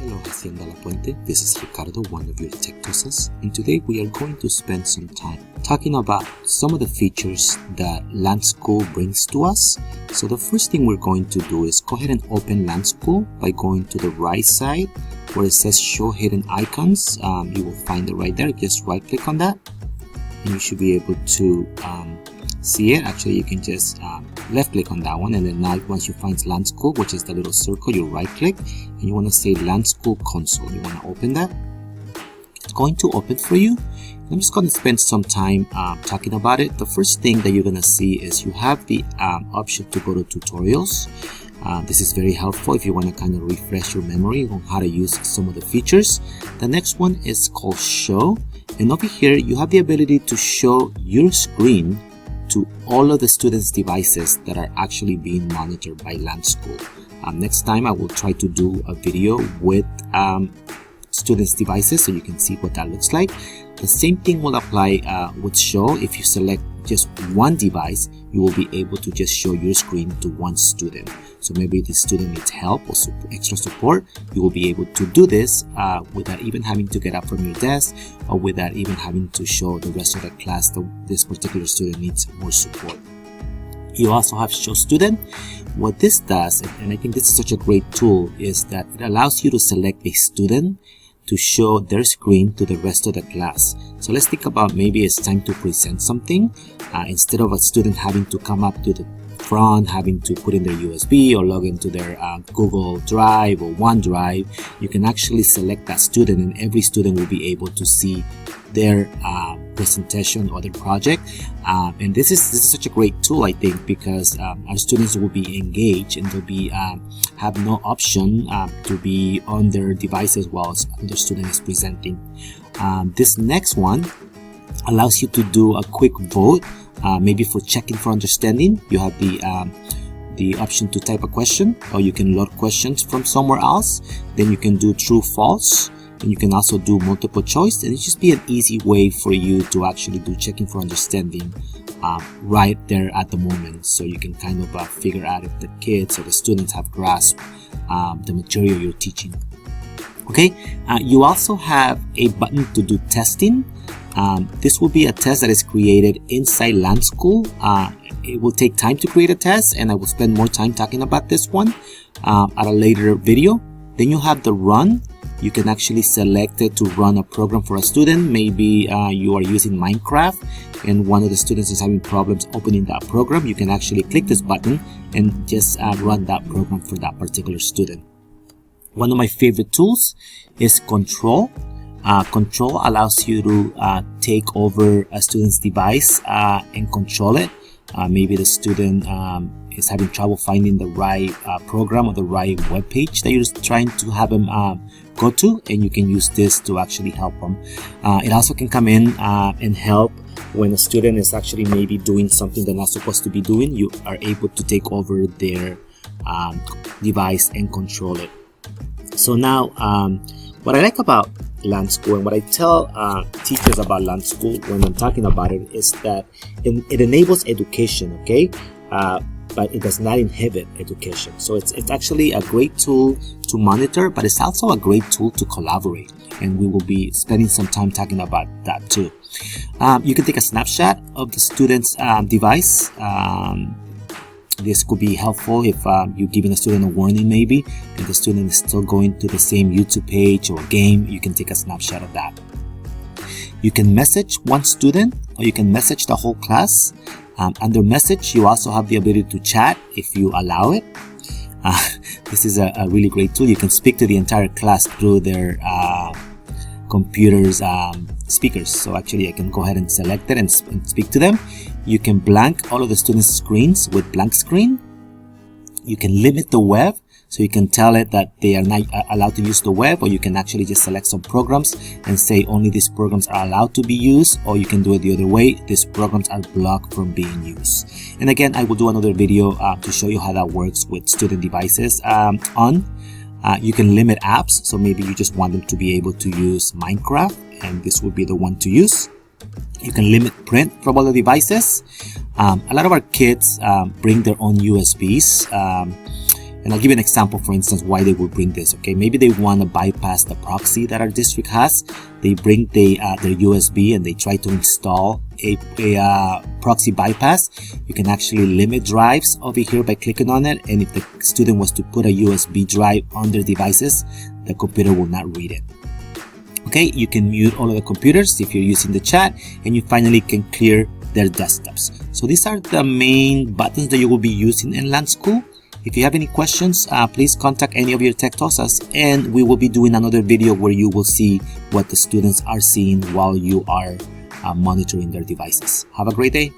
Hello Hacienda La Puente, this is Ricardo, one of your tech tutors, and today we are going to spend some time talking about some of the features that LanSchool brings to us. So the first thing we're going to do is go ahead and open LanSchool by going to the right side where it says show hidden icons. You will find it right there. Just right click on that and you should be able to see it. Actually, you can just left click on that one, and then now once you find LanSchool, which is the little circle, you right click and you want to say LanSchool console. You want to open that. It's going to open for you. I'm just going to spend some time talking about it. The first thing that you're going to see is you have the option to go to tutorials. This is very helpful if you want to kind of refresh your memory on how to use some of the features. The next one is called show, and over here you have the ability to show your screen to all of the students' devices that are actually being monitored by LanSchool. Next time I will try to do a video with students' devices so you can see what that looks like. The same thing will apply with show. If you select just one device, you will be able to just show your screen to one student. So maybe the student needs help or extra support, you will be able to do this without even having to get up from your desk or without even having to show the rest of the class that this particular student needs more support. You also have show student. What this does, and I think this is such a great tool, is that it allows you to select a student to show their screen to the rest of the class. So let's think about maybe it's time to present something. Instead of a student having to come up to the front, having to put in their USB or log into their Google Drive or OneDrive, you can actually select that student and every student will be able to see their presentation or their project. And this is such a great tool, I think, because our students will be engaged and they'll be have no option to be on their devices while the student is presenting. This next one allows you to do a quick vote, maybe for checking for understanding. You have the option to type a question, or you can load questions from somewhere else. Then you can do true, false, and you can also do multiple choice, and it just be an easy way for you to actually do checking for understanding right there at the moment, so you can kind of figure out if the kids or the students have grasped the material you're teaching. Okay, you also have a button to do testing. This will be a test that is created inside LanSchool. It will take time to create a test, and I will spend more time talking about this one at a later video. Then you have the run. You can actually select it to run a program for a student. Maybe you are using Minecraft and one of the students is having problems opening that program. You can actually click this button and just run that program for that particular student. One of my favorite tools is control. Control allows you to take over a student's device and control it. Maybe the student is having trouble finding the right program or the right web page that you're trying to have them go to, and you can use this to actually help them. It also can come in and help when a student is actually maybe doing something they're not supposed to be doing. You are able to take over their device and control it. So now what I like about LanSchool and what I tell teachers about LanSchool when I'm talking about it is that it enables education, okay? But it does not inhibit education. So it's actually a great tool to monitor, but it's also a great tool to collaborate. And we will be spending some time talking about that too. You can take a snapshot of the student's device. This could be helpful if you're giving a student a warning maybe, and the student is still going to the same YouTube page or game. You can take a snapshot of that. You can message one student, or you can message the whole class. Under message, you also have the ability to chat if you allow it. This is a really great tool. You can speak to the entire class through their computer's speakers. So actually I can go ahead and select it and speak to them. You can blank all of the students' screens with blank screen. You can limit the web, so you can tell it that they are not allowed to use the web, or you can actually just select some programs and say only these programs are allowed to be used, or you can do it the other way, these programs are blocked from being used. And again, I will do another video to show you how that works with student devices you can limit apps, so maybe you just want them to be able to use Minecraft, and this would be the one to use. You can limit print from all the devices. A lot of our kids bring their own USBs, and And I'll give you an example, for instance, why they will bring this. Okay, maybe they want to bypass the proxy that our district has. They bring their USB and they try to install a proxy bypass. You can actually limit drives over here by clicking on it. And if the student was to put a USB drive on their devices, the computer will not read it. Okay, you can mute all of the computers if you're using the chat, and you finally can clear their desktops. So these are the main buttons that you will be using in LanSchool. If you have any questions, please contact any of your tech tosas, and we will be doing another video where you will see what the students are seeing while you are monitoring their devices. Have a great day.